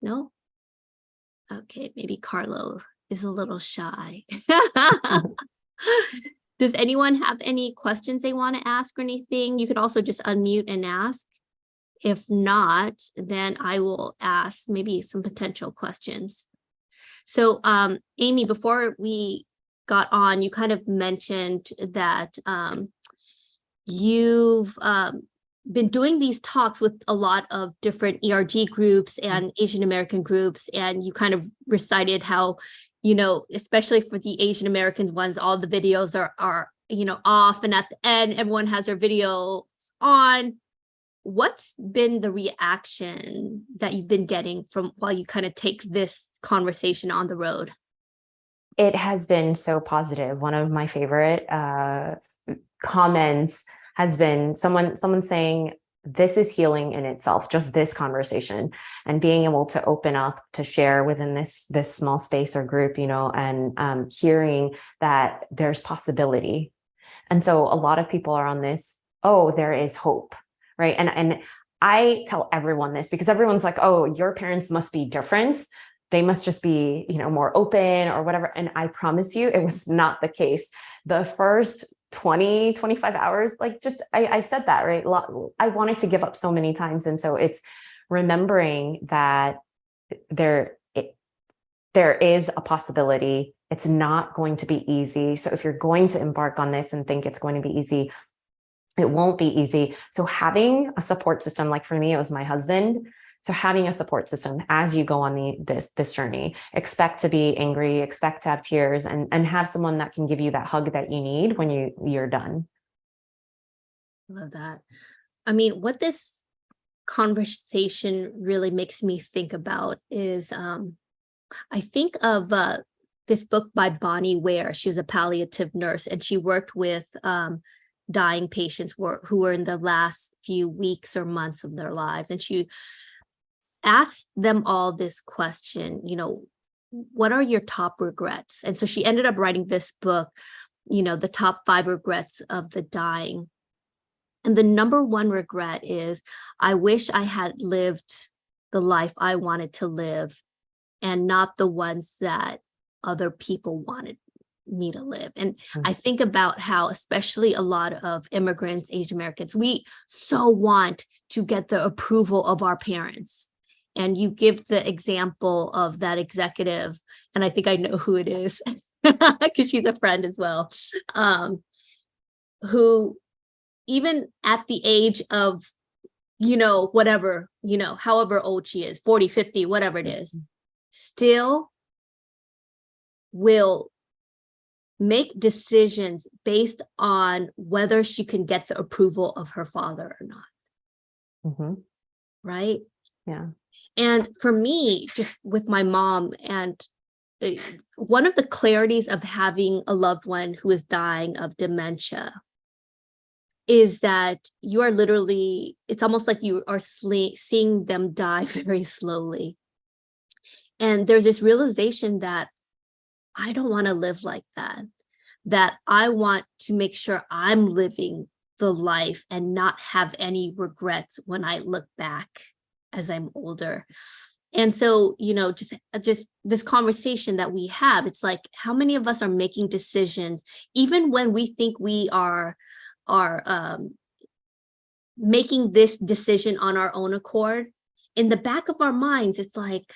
No? Okay, maybe Carlo is a little shy. Does anyone have any questions they want to ask or anything? You could also just unmute and ask. If not, then I will ask maybe some potential questions. So, Amy, before we got on, you kind of mentioned that you've been doing these talks with a lot of different ERG groups and Asian American groups, and you kind of recited how, especially for the Asian Americans ones, all the videos are off, and at the end, everyone has their videos on. What's been the reaction that you've been getting from while you kind of take this conversation on the road? It has been so positive. One of my favorite comments has been someone saying, this is healing in itself, just this conversation, and being able to open up to share within this small space or group, and hearing that there's possibility. And so a lot of people are on this, oh, there is hope, right? And I tell everyone this because everyone's like, oh, your parents must be different. They must just be, more open or whatever. And I promise you, it was not the case. The first 20, 25 hours, I said that, right? I wanted to give up so many times. And so it's remembering that there is a possibility. It's not going to be easy. So if you're going to embark on this and think it's going to be easy, it won't be easy. So having a support system, like for me, it was my husband. So having a support system as you go on this journey, expect to be angry, expect to have tears, and have someone that can give you that hug that you need when you're done. Love that. I mean, what this conversation really makes me think about is I think of this book by Bonnie Ware. She was a palliative nurse, and she worked with dying patients who were in the last few weeks or months of their lives. And she asked them all this question, what are your top regrets? And so she ended up writing this book, the top 5 regrets of the dying. And the number 1 regret is, I wish I had lived the life I wanted to live and not the ones that other people wanted me to live. And I think about how, especially a lot of immigrants, Asian Americans, we so want to get the approval of our parents. And you give the example of that executive, and I think I know who it is because she's a friend as well, who even at the age of, whatever, however old she is, 40, 50, whatever it is, still will make decisions based on whether she can get the approval of her father or not. Right? Yeah. And for me, just with my mom, and one of the clarities of having a loved one who is dying of dementia is that you are literally, it's almost like you are seeing them die very slowly. And there's this realization that I don't want to live like that I want to make sure I'm living the life and not have any regrets when I look back as I'm older. And so, just this conversation that we have, it's like, how many of us are making decisions, even when we think we are making this decision on our own accord? In the back of our minds, it's like,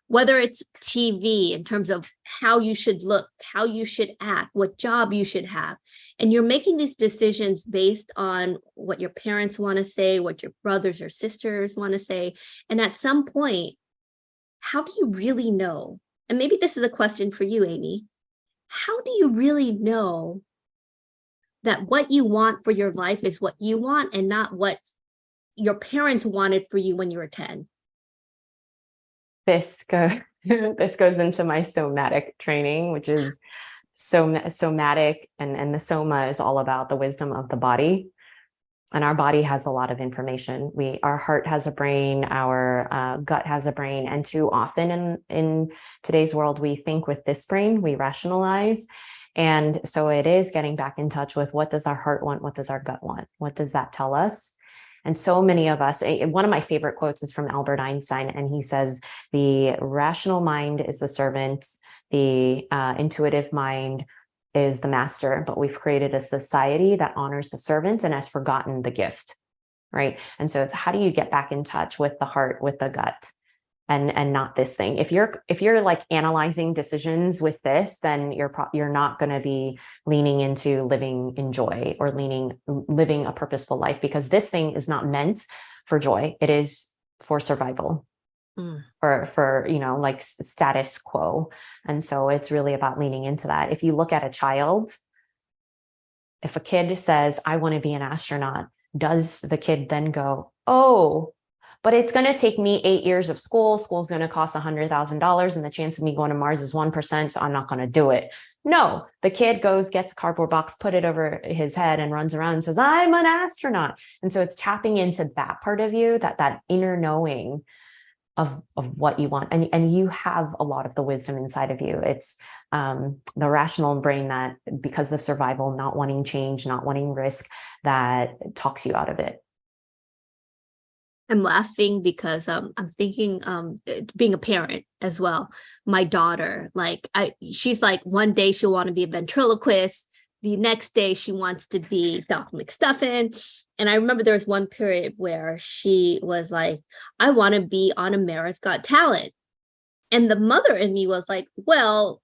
whether it's TV in terms of how you should look, how you should act, what job you should have. And you're making these decisions based on what your parents want to say, what your brothers or sisters want to say. And at some point, how do you really know? And maybe this is a question for you, Amy. How do you really know that what you want for your life is what you want and not what your parents wanted for you when you were 10? This goes into my somatic training, which is somatic, and the soma is all about the wisdom of the body. And our body has a lot of information. Our heart has a brain, our gut has a brain. And too often in today's world, we think with this brain, we rationalize. And so it is getting back in touch with, what does our heart want? What does our gut want? What does that tell us? And so many of us, one of my favorite quotes is from Albert Einstein, and he says, the rational mind is the servant, the intuitive mind is the master, but we've created a society that honors the servant and has forgotten the gift, right? And so it's, how do you get back in touch with the heart, with the gut? and not this thing. If you're like analyzing decisions with this, then you're not going to be leaning into living in joy or living a purposeful life, because this thing is not meant for joy. It is for survival, for like status quo. And so it's really about leaning into that. If you look at a child, if a kid says, I want to be an astronaut, does the kid then go, oh, but it's going to take me 8 years of school. School's going to cost $100,000, and the chance of me going to Mars is 1%. So I'm not going to do it. No, the kid goes, gets a cardboard box, put it over his head, and runs around and says, I'm an astronaut. And so it's tapping into that part of you, that inner knowing of what you want. And you have a lot of the wisdom inside of you. It's the rational brain that, because of survival, not wanting change, not wanting risk, that talks you out of it. I'm laughing because I'm thinking being a parent as well. My daughter, she's like, one day she'll want to be a ventriloquist. The next day she wants to be Doc McStuffin. And I remember there was one period where she was like, I want to be on America's Got Talent. And the mother in me was like, well,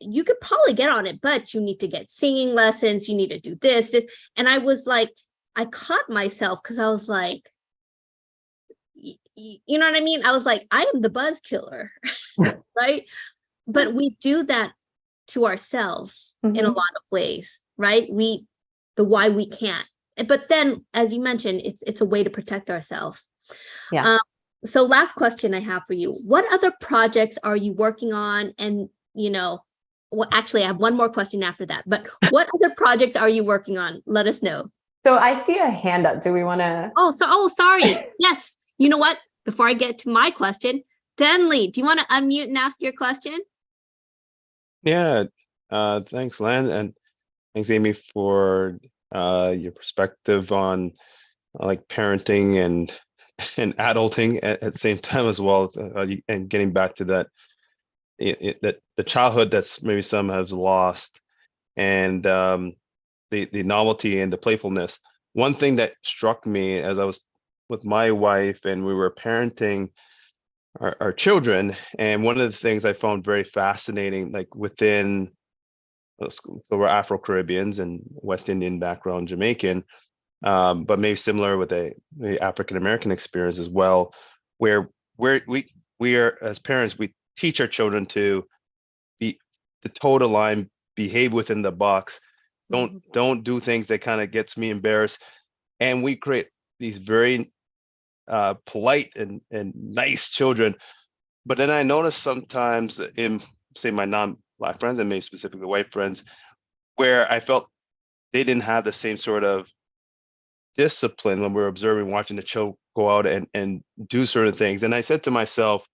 you could probably get on it, but you need to get singing lessons. You need to do this. And I was like, I caught myself because I was like, you know what I mean? I was like, I am the buzz killer, right? But we do that to ourselves in a lot of ways, right? The why we can't. But then, as you mentioned, it's a way to protect ourselves. Yeah. So last question I have for you. What other projects are you working on? And, well, actually, I have one more question after that. But what other projects are you working on? Let us know. So I see a hand up. Do we want to? Oh, sorry. Yes. You know what? Before I get to my question, Denley, do you want to unmute and ask your question? Yeah, thanks, Len, and thanks, Amy, for your perspective on like parenting and adulting at the same time as well, and getting back to that that the childhood that's maybe some have lost, and the novelty and the playfulness. One thing that struck me as I was with my wife and we were parenting our children, and one of the things I found very fascinating, like within, so we're Afro-Caribbeans and West Indian background, Jamaican, but maybe similar with a African-American experience as well, where we are, as parents, we teach our children to be the toe the line, behave within the box, don't do things that kind of gets me embarrassed, and we create these very polite and nice children. But then I notice sometimes in, say, my non-Black friends, and maybe specifically white friends, where I felt they didn't have the same sort of discipline when we were observing, watching the child go out and do certain things. And I said to myself,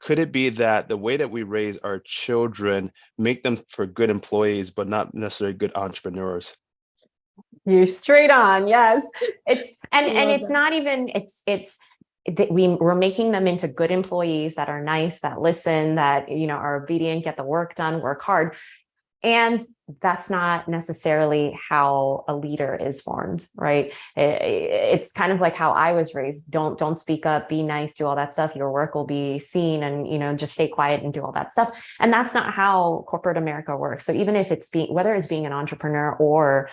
could it be that the way that we raise our children make them for good employees, but not necessarily good entrepreneurs? You're straight on. Yes. It's not even, we're making them into good employees that are nice, that listen, that, are obedient, get the work done, work hard. And that's not necessarily how a leader is formed, right? It's kind of like how I was raised. Don't speak up, be nice, do all that stuff. Your work will be seen, and, just stay quiet and do all that stuff. And that's not how corporate America works. So even if whether it's being an entrepreneur or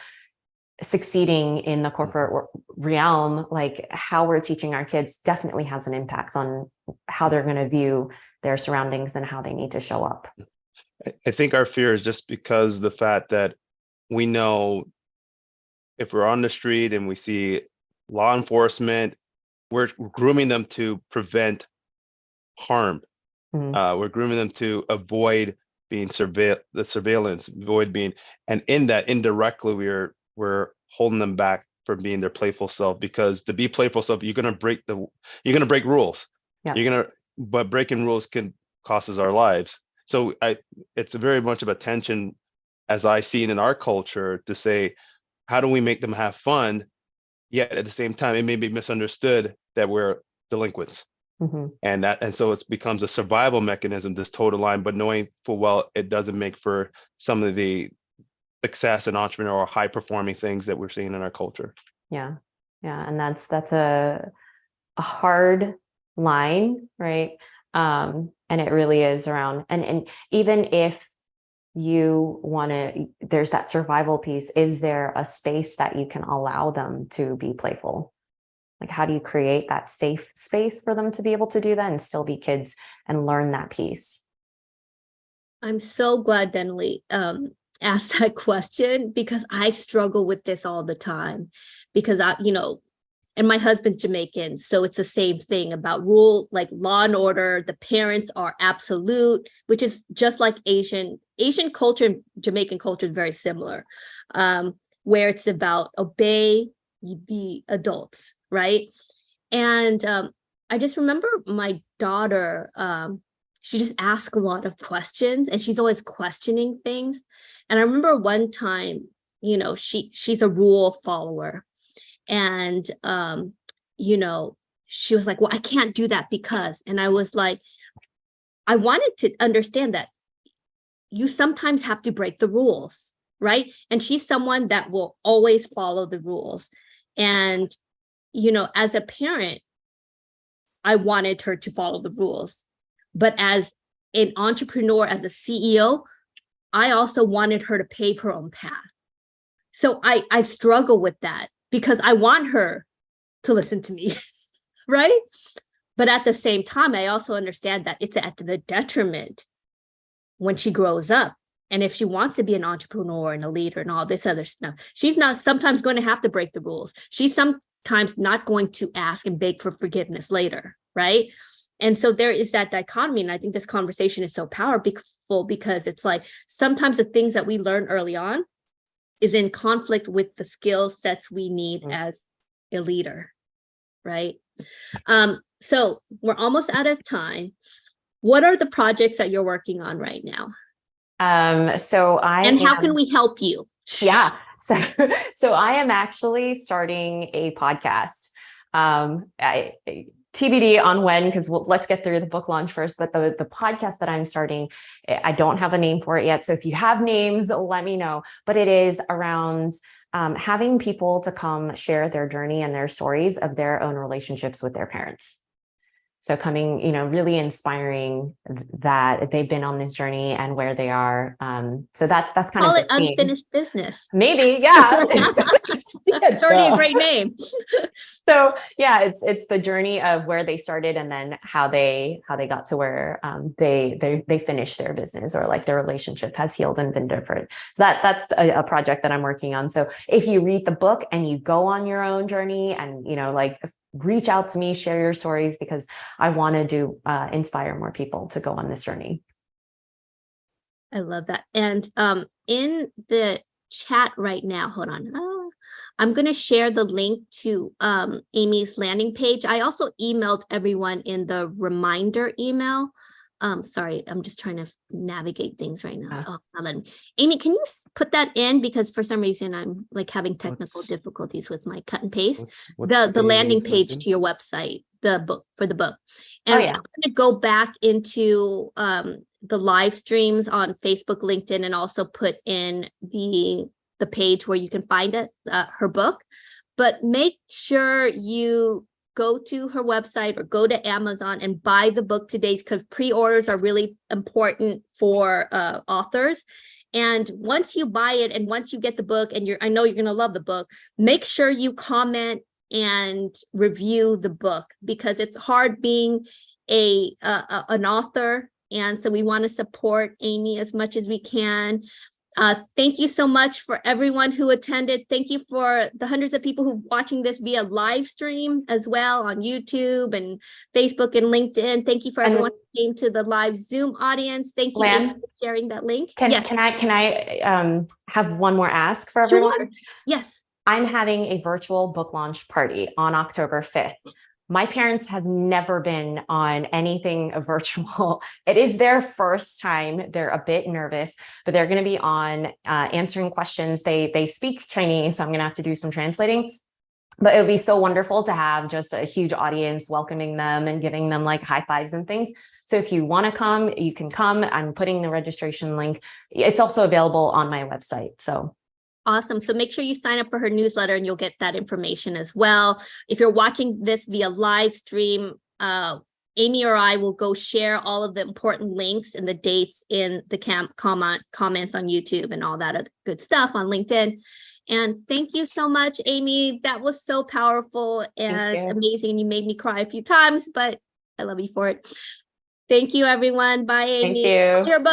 succeeding in the corporate realm, like how we're teaching our kids definitely has an impact on how they're going to view their surroundings and how they need to show up. I think our fear is just because the fact that we know if we're on the street and we see law enforcement, we're grooming them to prevent harm. We're grooming them to avoid being surveillance, avoid being, and in that indirectly we're holding them back from being their playful self, because to be playful self, you're gonna break rules. Yeah. But breaking rules can cost us our lives. So it's very much of a tension, as I see it in our culture, to say, how do we make them have fun, yet at the same time it may be misunderstood that we're delinquents. And so it becomes a survival mechanism, this total line, but knowing full well it doesn't make for some of the success and entrepreneurial high performing things that we're seeing in our culture. Yeah. And that's a hard line, right? And it really is around, and even if you want to, there's that survival piece. Is there a space that you can allow them to be playful? Like, how do you create that safe space for them to be able to do that and still be kids and learn that piece? I'm so glad Denley asked that question, because I struggle with this all the time, because and my husband's Jamaican, so it's the same thing about rule, like law and order. The parents are absolute, which is just like Asian culture and Jamaican culture is very similar, where it's about obey the adults, right? And I just remember my daughter, she just asks a lot of questions, and she's always questioning things. And I remember one time, she's a rule follower. And, she was like, well, I can't do that because, and I was like, I wanted to understand that you sometimes have to break the rules, right? And she's someone that will always follow the rules. And, as a parent, I wanted her to follow the rules. But as an entrepreneur, as a CEO, I also wanted her to pave her own path. So I struggle with that, because I want her to listen to me, right? But at the same time, I also understand that it's at the detriment when she grows up. And if she wants to be an entrepreneur and a leader and all this other stuff, she's not sometimes going to have to break the rules. She's sometimes not going to ask and beg for forgiveness later, right? And so there is that dichotomy. And I think this conversation is so powerful, because it's like sometimes the things that we learn early on is in conflict with the skill sets we need as a leader, right? So we're almost out of time. What are the projects that you're working on right now? How can we help you? Yeah. So I am actually starting a podcast. TBD on when, because let's get through the book launch first. But the podcast that I'm starting, I don't have a name for it yet. So if you have names, let me know. But it is around having people to come share their journey and their stories of their own relationships with their parents. So coming, really inspiring that they've been on this journey and where they are. So that's kind Call of it unfinished business. Maybe, yeah. It's already a great name. So yeah, it's the journey of where they started and then how they got to where they finished their business, or like their relationship has healed and been different. So that's a project that I'm working on. So if you read the book and you go on your own journey and reach out to me, share your stories, because I want to inspire more people to go on this journey. I love that. And in the chat right now, hold on. I'm going to share the link to Amy's landing page. I also emailed everyone in the reminder email. Sorry, I'm just trying to navigate things right now. Oh, it's not letting me. Amy, can you put that in? Because for some reason I'm like having technical difficulties with my cut and paste. The landing page to your website, the book. And I'm going to go back into the live streams on Facebook, LinkedIn, and also put in the page where you can find us, her book. But make sure you go to her website or go to Amazon and buy the book today, because pre-orders are really important for authors. And once you buy it and once you get the book, and I know you're going to love the book, make sure you comment and review the book, because it's hard being an author. And so we want to support Amy as much as we can. Thank you so much for everyone who attended. Thank you for the hundreds of people who are watching this via live stream as well on YouTube and Facebook and LinkedIn. Thank you for everyone who came to the live Zoom audience. Thank you for sharing that link. Can I have one more ask for everyone? Sure. Yes. I'm having a virtual book launch party on October 5th. My parents have never been on anything virtual. It is their first time. They're a bit nervous, but they're going to be on answering questions. They speak Chinese, so I'm going to have to do some translating. But it would be so wonderful to have just a huge audience welcoming them and giving them like high fives and things. So if you want to come, you can come. I'm putting the registration link. It's also available on my website. So awesome. So make sure you sign up for her newsletter and you'll get that information as well. If you're watching this via live stream, Amy or I will go share all of the important links and the dates in the comments on YouTube and all that other good stuff on LinkedIn. And thank you so much, Amy. That was so powerful and you. amazing. You made me cry a few times, but I love you for it. Thank you, everyone. Bye, Amy. Thank you. Your book.